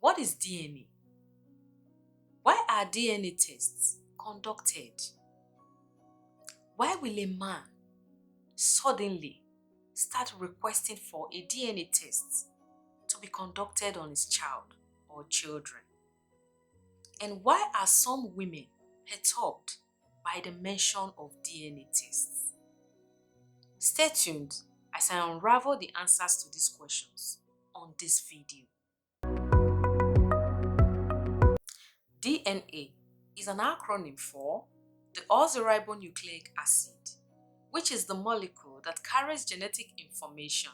What is DNA? Why are DNA tests conducted? Why will a man suddenly start requesting for a DNA test to be conducted on his child or children? And why are some women perturbed by the mention of DNA tests? Stay tuned as I unravel the answers to these questions on this video. DNA is an acronym for deoxyribonucleic acid, which is the molecule that carries genetic information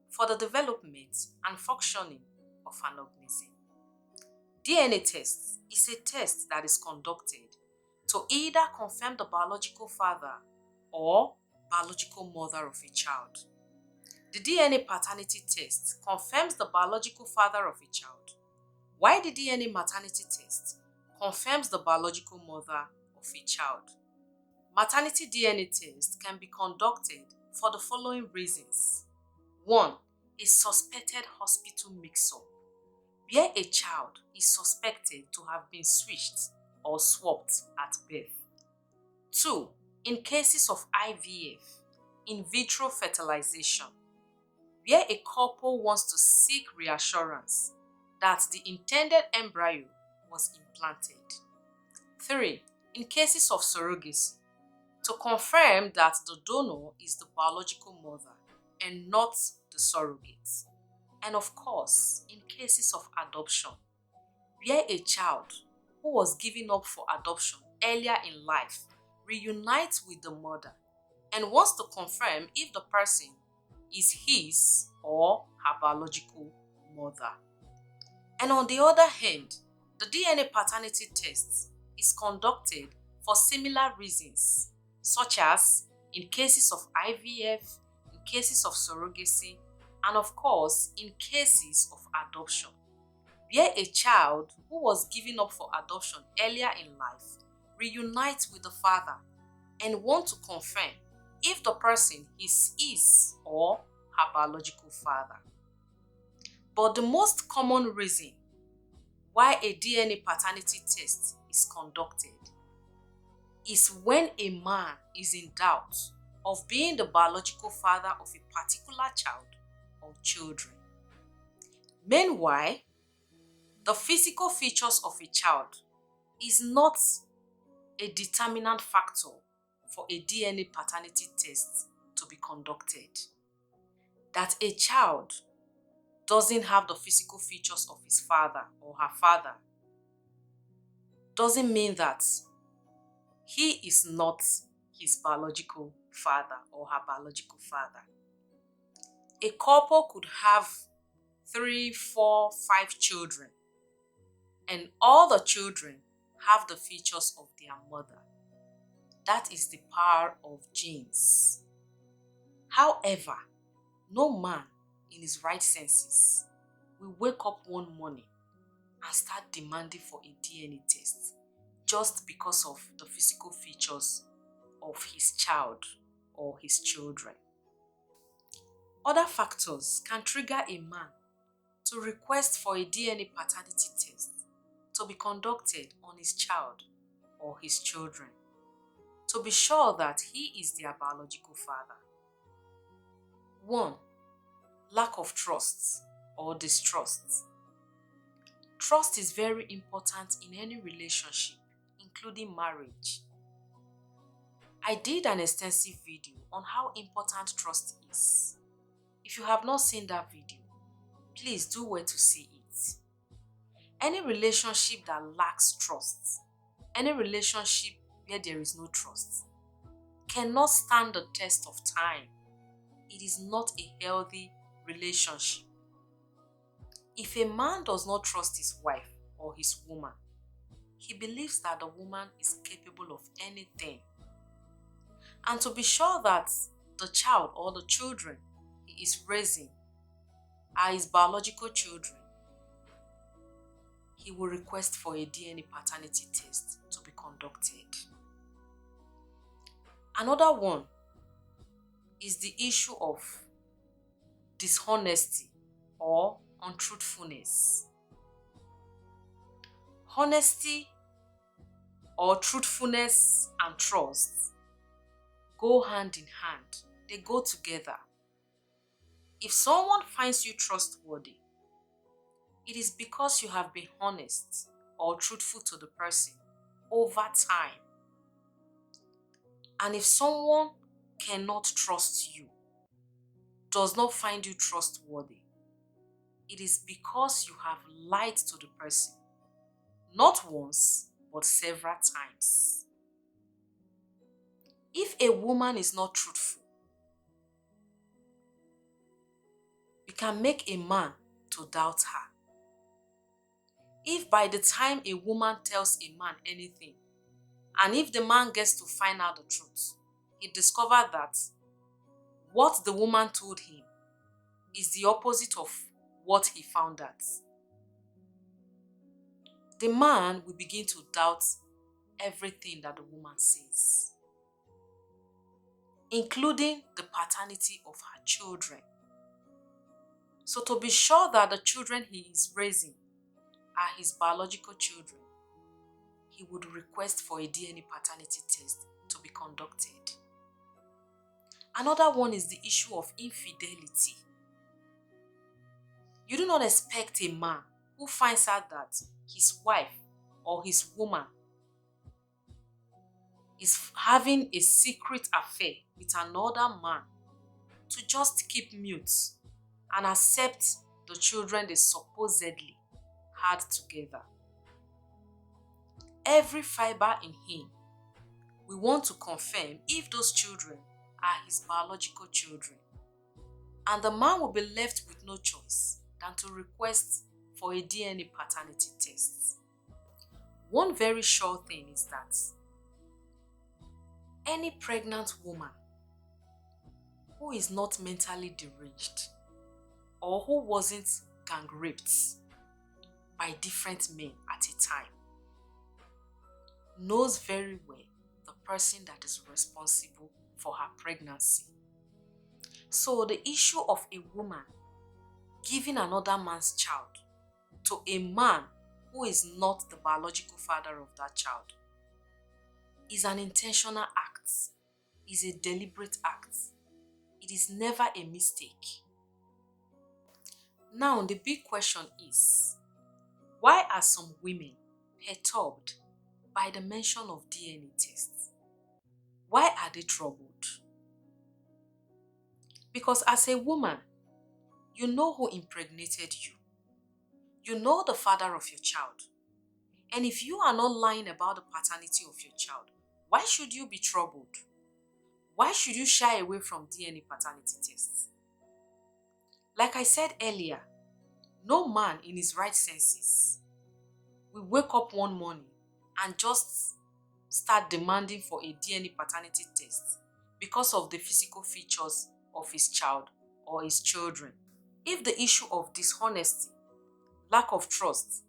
for the development and functioning of an organism. DNA test is a test that is conducted to either confirm the biological father or biological mother of a child. The DNA paternity test confirms the biological father of a child, while the DNA maternity test confirms the biological mother of a child. Maternity DNA test can be conducted for the following reasons. 1. A suspected hospital mix-up, where a child is suspected to have been switched or swapped at birth. 2. In cases of IVF, in vitro fertilization, where a couple wants to seek reassurance that the intended embryo was implanted. 3. In cases of surrogacy, to confirm that the donor is the biological mother and not the surrogate. And of course, in cases of adoption, where a child who was given up for adoption earlier in life reunites with the mother and wants to confirm if the person is his or her biological mother. And on the other hand, the DNA paternity test is conducted for similar reasons, such as in cases of IVF, in cases of surrogacy, and of course, in cases of adoption, where a child who was given up for adoption earlier in life reunites with the father and wants to confirm if the person is his or her biological father. But the most common reason why a DNA paternity test is conducted is when a man is in doubt of being the biological father of a particular child or children. Meanwhile, the physical features of a child is not a determinant factor for a DNA paternity test to be conducted. That a child doesn't have the physical features of his father or her father doesn't mean that he is not his biological father or her biological father. A couple could have 3, 4, 5 children, and all the children have the features of their mother. That is the power of genes. However, no man in his right senses will wake up one morning and start demanding for a DNA test just because of the physical features of his child or his children. Other factors can trigger a man to request for a DNA paternity test to be conducted on his child or his children to be sure that he is their biological father. 1. Lack of trust or distrust. Trust is very important in any relationship, including marriage. I did an extensive video on how important trust is. If you have not seen that video, please do well to see it. Any relationship that lacks trust, any relationship where there is no trust, cannot stand the test of time. It is not a healthy relationship. If a man does not trust his wife or his woman, he believes that the woman is capable of anything. And to be sure that the child or the children he is raising are his biological children, he will request for a DNA paternity test to be conducted. Another one is the issue of dishonesty or untruthfulness. Honesty or truthfulness and trust go hand in hand. They go together. If someone finds you trustworthy, it is because you have been honest or truthful to the person over time. And if someone cannot trust you, does not find you trustworthy, it is because you have lied to the person, not once, but several times. If a woman is not truthful, it can make a man to doubt her. If by the time a woman tells a man anything, and if the man gets to find out the truth, he discovers that what the woman told him is the opposite of what he found out, the man will begin to doubt everything that the woman says, including the paternity of her children. So to be sure that the children he is raising are his biological children, he would request for a DNA paternity test to be conducted. Another one is the issue of infidelity. You do not expect a man who finds out that his wife or his woman is having a secret affair with another man to just keep mute and accept the children they supposedly had together. Every fiber in him, we want to confirm if those children are his biological children. And the man will be left with no choice than to request for a DNA paternity test. One very sure thing is that any pregnant woman who is not mentally deranged or who wasn't gang raped by different men at a time knows very well the person that is responsible for her pregnancy. So the issue of a woman giving another man's child to a man who is not the biological father of that child is an intentional act, is a deliberate act. It is never a mistake. Now, the big question is, why are some women perturbed by the mention of DNA tests? Why are they troubled? Because as a woman, you know who impregnated you. You know the father of your child. And if you are not lying about the paternity of your child, why should you be troubled? Why should you shy away from DNA paternity tests? Like I said earlier, no man in his right senses will wake up one morning and just start demanding for a DNA paternity test because of the physical features of his child or his children. If the issue of dishonesty, lack of trust,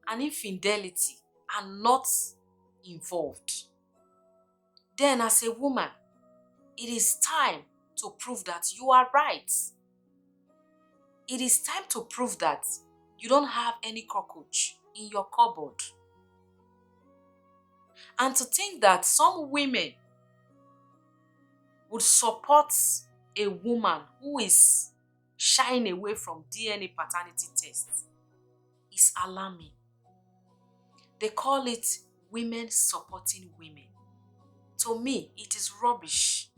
and infidelity are not involved, then as a woman, it is time to prove that you are right. It is time to prove that you don't have any cockroach in your cupboard. And to think that some women would support a woman who is shying away from DNA paternity tests is alarming. They call it women supporting women. To me, it is rubbish.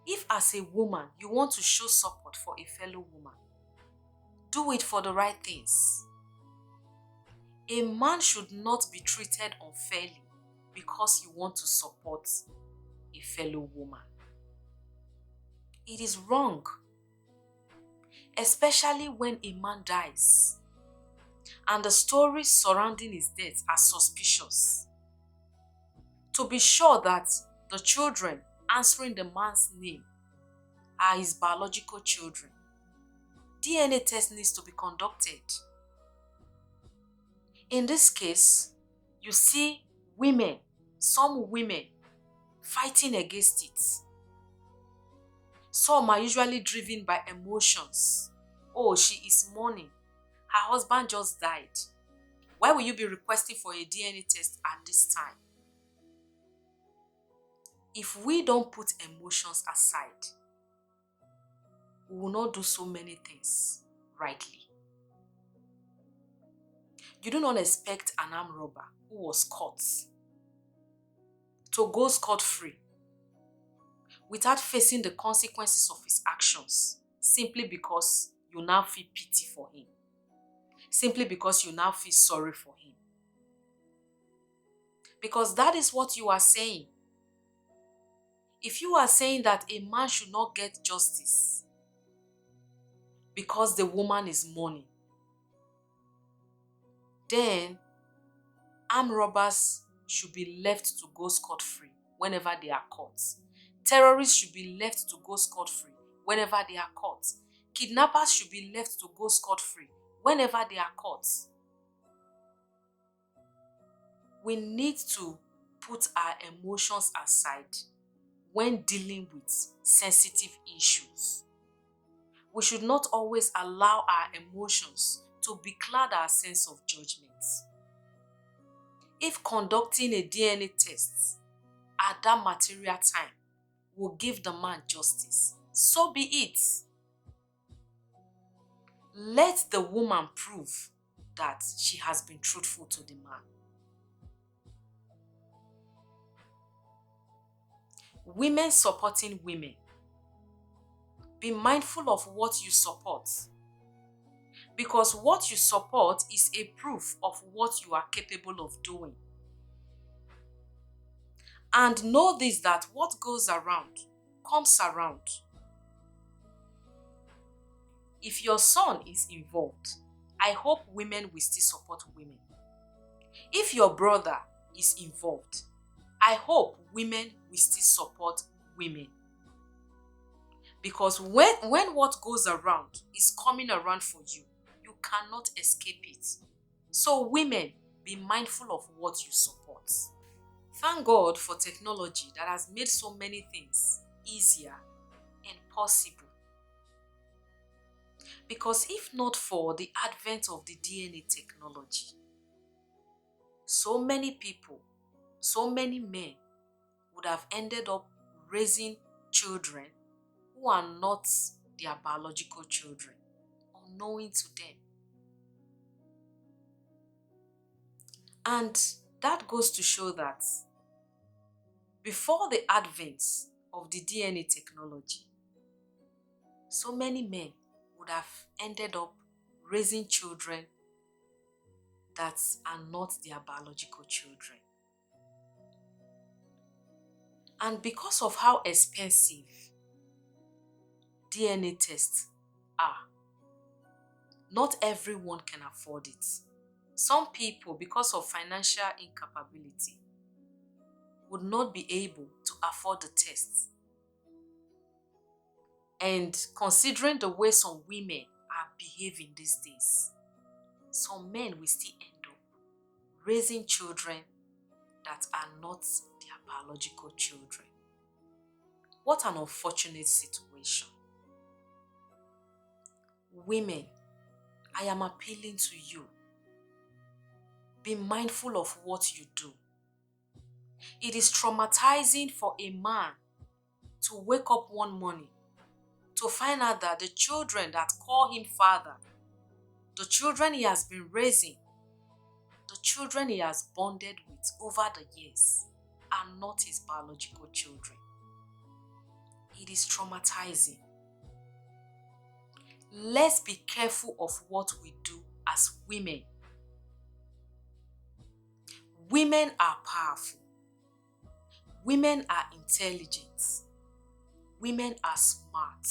If as a woman you want to show support for a fellow woman, do it for the right things. A man should not be treated unfairly because you want to support a fellow woman. It is wrong, especially when a man dies and the stories surrounding his death are suspicious. To be sure that the children answering the man's name are his biological children, DNA test needs to be conducted. In this case, you see some women fighting against it. Some are usually driven by emotions. Oh, she is mourning. Her husband just died. Why will you be requesting for a DNA test at this time? If we don't put emotions aside, we will not do so many things rightly. You do not expect an armed robber who was caught to go scot-free without facing the consequences of his actions simply because you now feel pity for him, simply because you now feel sorry for him. Because that is what you are saying. If you are saying that a man should not get justice because the woman is mourning, then armed robbers should be left to go scot-free whenever they are caught. Terrorists should be left to go scot-free whenever they are caught. Kidnappers should be left to go scot-free whenever they are caught. We need to put our emotions aside when dealing with sensitive issues. We should not always allow our emotions to becloud our sense of judgment. If conducting a DNA test at that material time will give the man justice, so be it. Let the woman prove that she has been truthful to the man. Women supporting women. Be mindful of what you support, because what you support is a proof of what you are capable of doing. And know this, that what goes around comes around. If your son is involved, I hope women will still support women. If your brother is involved, I hope women will still support women. Because when what goes around is coming around for you, you cannot escape it. So women, be mindful of what you support. Thank God for technology that has made so many things easier and possible. Because if not for the advent of the DNA technology, so many people, so many men would have ended up raising children who are not their biological children, unknowing to them. And that goes to show that before the advent of the DNA technology, so many men would have ended up raising children that are not their biological children. And because of how expensive DNA tests are, not everyone can afford it. Some people, because of financial incapability, would not be able to afford the tests. And considering the way some women are behaving these days, some men will still end up raising children that are not their biological children. What an unfortunate situation. Women, I am appealing to you. Be mindful of what you do. It is traumatizing for a man to wake up one morning to find out that the children that call him father, the children he has been raising, the children he has bonded with over the years, are not his biological children. It is traumatizing. Let's be careful of what we do as women. Women are powerful. Women are intelligent. Women are smart.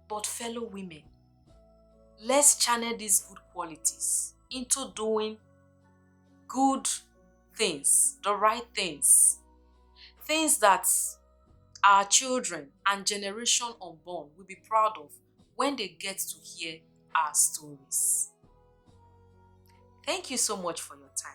But fellow women, let's channel these good qualities into doing good things, the right things. Things that our children and generation unborn will be proud of when they get to hear our stories. Thank you so much for your time.